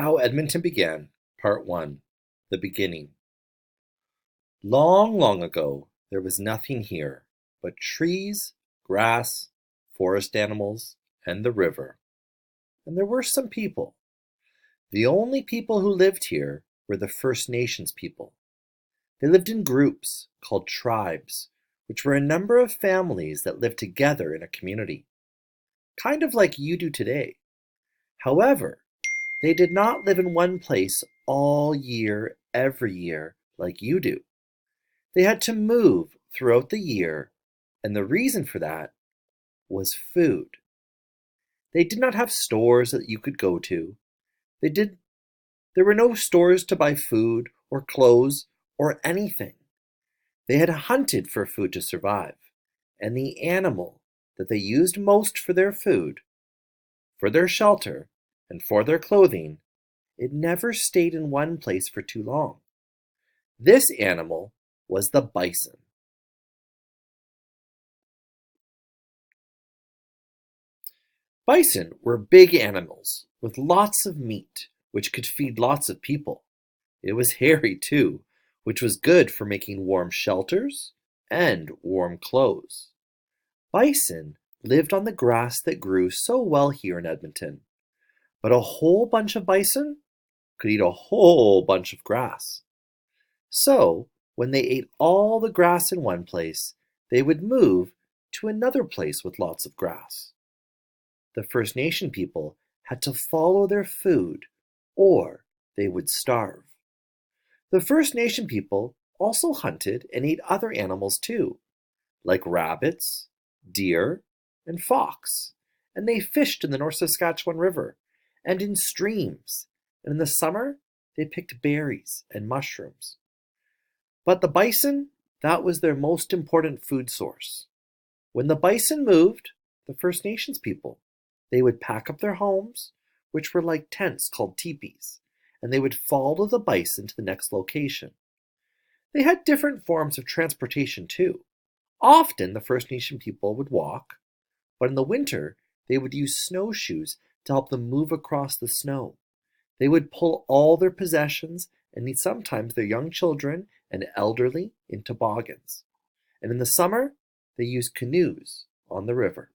How Edmonton Began, Part 1. The Beginning. Long, long ago, there was nothing here but trees, grass, forest animals, and the river. And there were some people. The only people who lived here were the First Nations people. They lived in groups called tribes, which were a number of families that lived together in a community, kind of like you do today. However, they did not live in one place all year, every year, like you do. They had to move throughout the year, and the reason for that was food. They did not have stores that you could go to. They did there were no stores to buy food or clothes or anything. They had hunted for food to survive, and the animal that they used most for their food, for their shelter, and for their clothing, it never stayed in one place for too long. This animal was the bison. Bison were big animals with lots of meat, which could feed lots of people. It was hairy too, which was good for making warm shelters and warm clothes. Bison lived on the grass that grew so well here in Edmonton, but a whole bunch of bison could eat a whole bunch of grass. So, when they ate all the grass in one place, they would move to another place with lots of grass. The First Nation people had to follow their food, or they would starve. The First Nation people also hunted and ate other animals too, like rabbits, deer, and fox, and they fished in the North Saskatchewan River and in streams, and in the summer they picked berries and mushrooms. But the bison, that was their most important food source. When the bison moved, the First Nations people, they would pack up their homes, which were like tents called teepees, and they would follow the bison to the next location. They had different forms of transportation too. Often the First Nation people would walk, but in the winter they would use snowshoes to help them move across the snow. They would pull all their possessions and sometimes their young children and elderly in toboggans. And in the summer, they used canoes on the river.